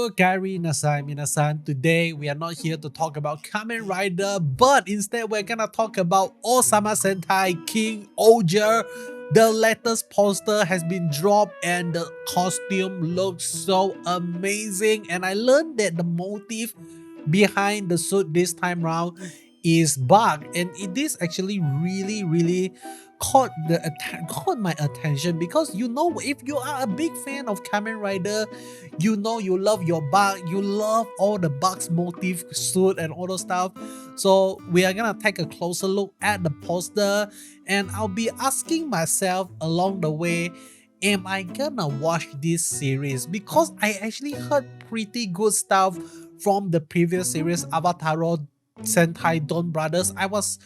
Gary Nasai Minasan. Today we are not here to talk about Kamen Rider, but instead we're gonna talk about Ohsama Sentai King-Ohger. The latest poster has been dropped and the costume looks so amazing, and I learned that the motif behind the suit this time round is bug, and it is actually really caught my attention, because if you are a big fan of Kamen Rider, you love your bug, you love all the bugs motif suit and all those stuff. So we are gonna take a closer look at the poster, and I'll be asking myself along the way, am I gonna watch this series? Because I actually heard pretty good stuff from the previous series, Avataro Sentai Donbrothers. I was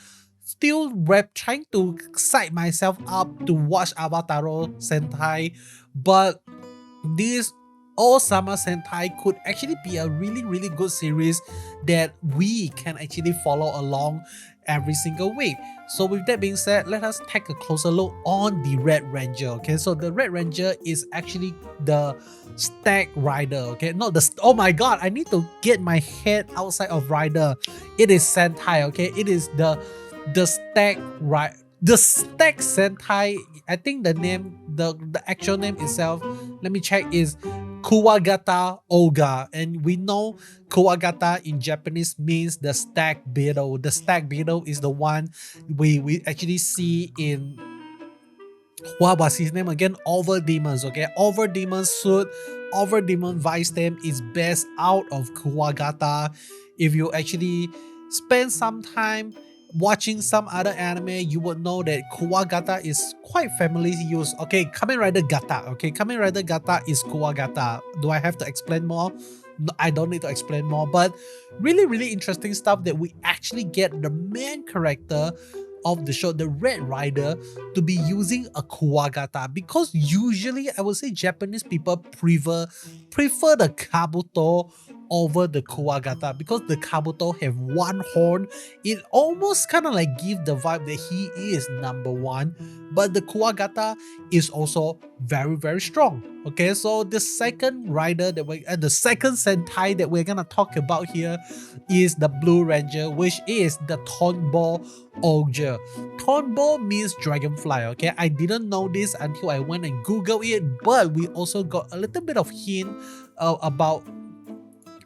still trying to psych myself up to watch Avataro Sentai, but this Ō-Sama Sentai could actually be a really good series that we can actually follow along every single week. So with that being said, let us take a closer look on the Red Ranger. Okay, so the Red Ranger is actually the Stag Rider. Okay, not the oh my god, I need to get my head outside of Rider. It is Sentai. Okay, it is the Stag Sentai. I think the name, the actual name itself, let me check, is Kuwagata-Oga, and we know Kuwagata in Japanese means the stag beetle. The stag beetle is the one we actually see in, what was his name again? Overdemons. Okay, Overdemon suit, Overdemon vice name is based out of Kuwagata. If you actually spend some time watching some other anime, you would know that Kuwagata is quite family used. Okay, Kamen Rider Gata. Okay, Kamen Rider Gata is Kuwagata. Do I have to explain more? No, I don't need to explain more, but really interesting stuff that we actually get the main character of the show, the Red Rider, to be using a Kuwagata, because usually I would say Japanese people prefer the Kabuto over the Kuwagata, because the Kabuto have one horn. It almost kind of like give the vibe that he is number one, but the Kuwagata is also very strong. Okay, so the second rider that the second Sentai that we're gonna talk about here is the Blue Ranger, which is the Donbrothers. Donbo means dragonfly. Okay, I didn't know this until I went and Googled it, but we also got a little bit of hint about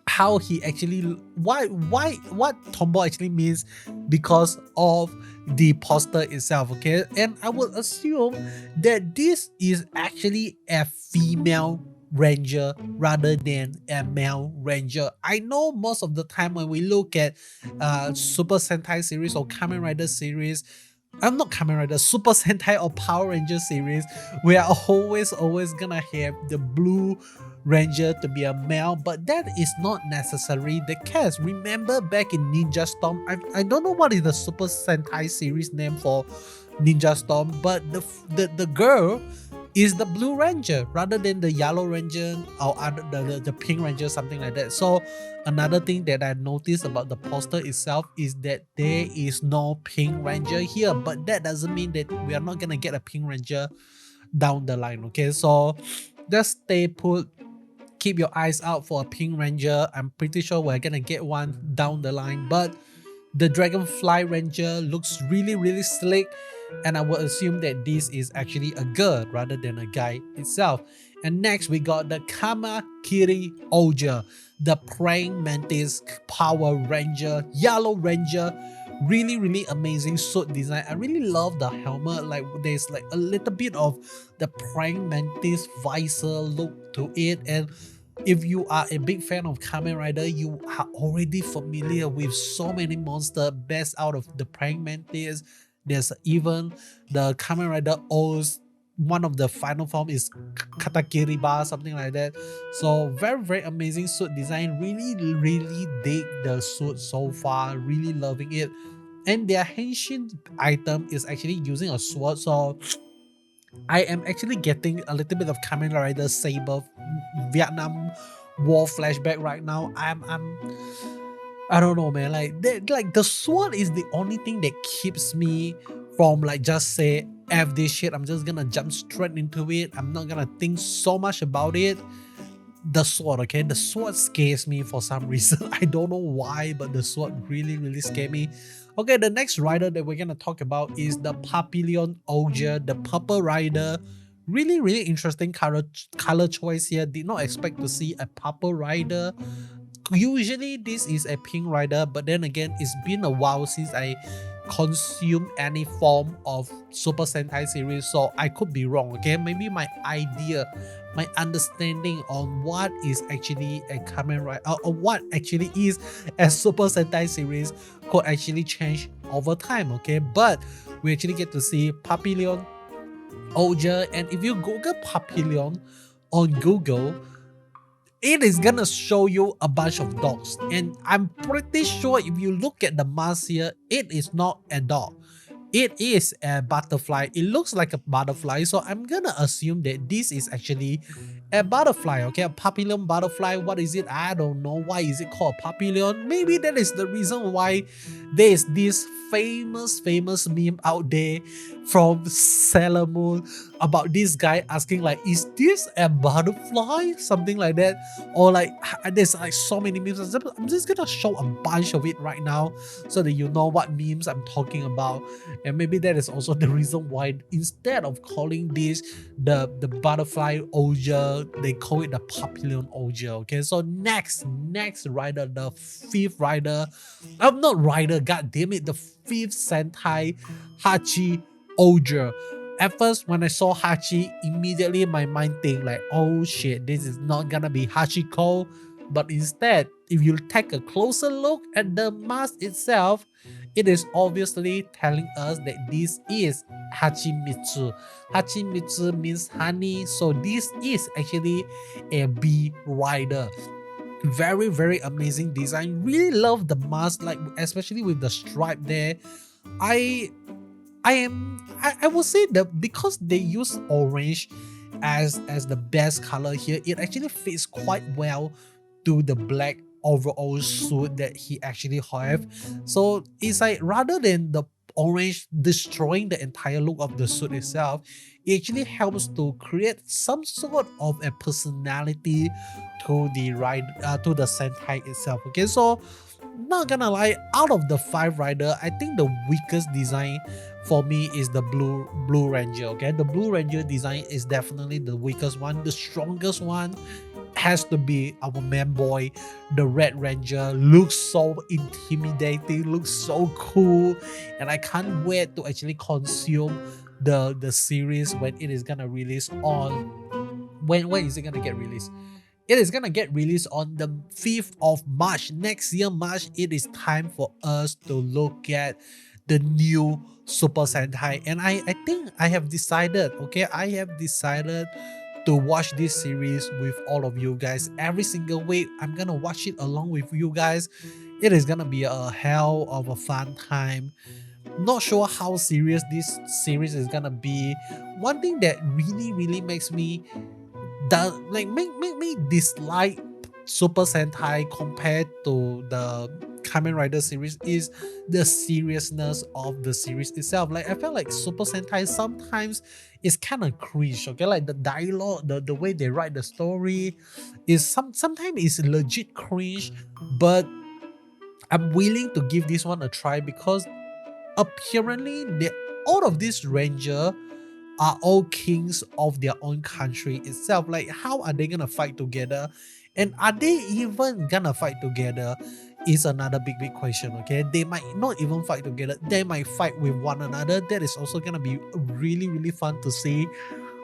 how he actually, what Tombo actually means, because of the poster itself. Okay, and I would assume that this is actually a female ranger rather than a male ranger. I know most of the time when we look at Super Sentai series or Kamen Rider series, I'm not Kamen Rider, Super Sentai or Power Ranger series, we are always gonna have the Blue Ranger to be a male, but that is not necessarily the case. Remember back in Ninja Storm, I don't know what is the Super Sentai series name for Ninja Storm, but the girl is the Blue Ranger rather than the Yellow Ranger or the Pink Ranger, something like that. So another thing that I noticed about the poster itself is that there is no Pink Ranger here, but that doesn't mean that we are not gonna get a Pink Ranger down the line. Okay, so just stay put. Keep your eyes out for a Pink Ranger. I'm pretty sure we're gonna get one down the line, but the Dragonfly Ranger looks really slick, and I would assume that this is actually a girl rather than a guy itself. And next we got the KuroIruka, the Praying Mantis Power Ranger, Yellow Ranger. Really amazing suit design. I really love the helmet. Like there's like a little bit of the Praying Mantis visor look to it, and if you are a big fan of Kamen Rider, you are already familiar with so many monsters based out of the Praying Mantis. There's even the Kamen Rider O's, one of the final form is Katakiriba, something like that. So very amazing suit design. Really dig the suit so far. Really loving it. And their henshin item is actually using a sword, so I am actually getting a little bit of Kamen Rider Saber Vietnam War flashback right now. I don't know, man. Like the sword is the only thing that keeps me from like just say F this shit. I'm just gonna jump straight into it. I'm not gonna think so much about it. the sword, okay? The sword scares me for some reason. I don't know why, but the sword really scares me. Okay, the next rider that we're gonna talk about is the Papillon Ogre, the Purple Rider. Really interesting color choice here. Did not expect to see a Purple Rider. Usually this is a pink rider, but then again, it's been a while since I consumed any form of Super Sentai series, so I could be wrong. Okay, maybe my understanding on what is actually a Kamen Rider or what actually is a Super Sentai series could actually change over time. Okay, but we actually get to see Papillon Ogre, and if you Google Papillon on Google, it is gonna show you a bunch of dogs, and I'm pretty sure if you look at the mask here, it is not a dog. It is a butterfly. It looks like a butterfly, so I'm gonna assume that this is actually a butterfly. Okay, a papillon butterfly. What is it? I don't know. Why is it called papillon? Maybe that is the reason why there is this famous meme out there from Sailor Moon about this guy asking like, is this a butterfly? Something like that. Or like, there's like so many memes. I'm just gonna show a bunch of it right now so that you know what memes I'm talking about. And maybe that is also the reason why instead of calling this the butterfly ogre, they call it the papillon ogre. Okay, so next rider, the fifth rider. I'm not rider, god damn it, the fifth Sentai, Hachi Ogre. At first, when I saw Hachi, immediately my mind think like, oh shit, this is not gonna be Hachiko. But instead, if you take a closer look at the mask itself, it is obviously telling us that this is Hachimitsu. Hachimitsu means honey, so this is actually a bee rider. Very amazing design. Really love the mask, like especially with the stripe there. I would say that because they use orange as the best color here, it actually fits quite well to the black overall suit that he actually have. So it's like rather than the orange destroying the entire look of the suit itself, it actually helps to create some sort of a personality to the to the Sentai itself. Okay, so not gonna lie, out of the five rider, I think the weakest design for me is the blue ranger. Okay, the blue ranger design is definitely the weakest one. The strongest one has to be our man boy, the red ranger. Looks so intimidating, looks so cool, and I can't wait to actually consume the series when it is gonna release on when is it gonna get released? It is gonna get released on the 5th of March. Next year, March, it is time for us to look at the new Super Sentai. And I think I have decided, okay, I have decided to watch this series with all of you guys. Every single week, I'm gonna watch it along with you guys. It is gonna be a hell of a fun time. Not sure how serious this series is gonna be. One thing that really makes me make me dislike Super Sentai compared to the Kamen Rider series is the seriousness of the series itself. Like I felt like Super Sentai sometimes is kind of cringe. Okay, like the dialogue, the way they write the story is sometimes is legit cringe, but I'm willing to give this one a try because apparently all of these ranger are all kings of their own country itself. Like, how are they gonna fight together? And are they even gonna fight together? Is another big question. Okay, they might not even fight together. They might fight with one another. That is also gonna be really fun to see.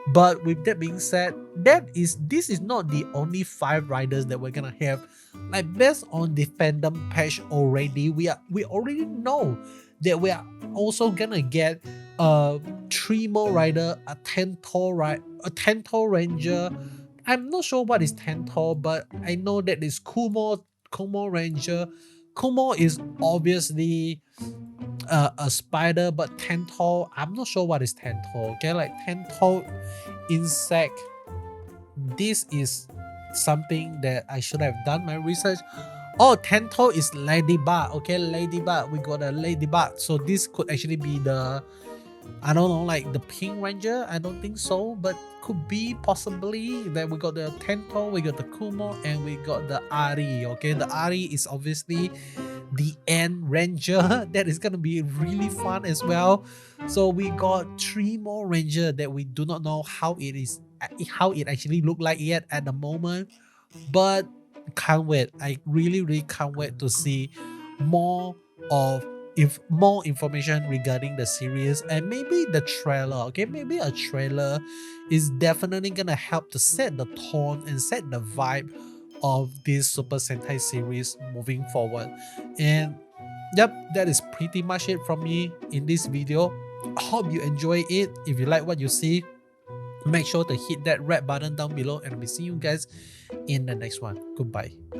But with that being said, this is not the only 5 riders that we're gonna have. Like based on the fandom page already, we already know that we are also gonna get 3 more rider, a Tento ranger. I'm not sure what is Tento, but I know that is Kumo ranger. Kumo is obviously a spider, but Tento, I'm not sure what is Tento. Okay, like Tento insect. This is something that I should have done my research. Oh, Tento is ladybug. Okay, ladybug. We got a ladybug. So this could actually be the I don't know, like the Pink Ranger. I don't think so, but could be possibly that we got the Tento, we got the Kumo, and we got the Ari. Okay, the Ari is obviously the End Ranger. That is gonna be really fun as well. So we got 3 more Ranger that we do not know how it actually look like yet at the moment, but can't wait. I really can't wait to see more of more information regarding the series, and maybe the trailer. Okay, maybe a trailer is definitely gonna help to set the tone and set the vibe of this Super Sentai series moving forward. And yep, that is pretty much it from me in this video. I hope you enjoy it. If you like what you see, make sure to hit that red button down below, and I'll be seeing you guys in the next one. Goodbye.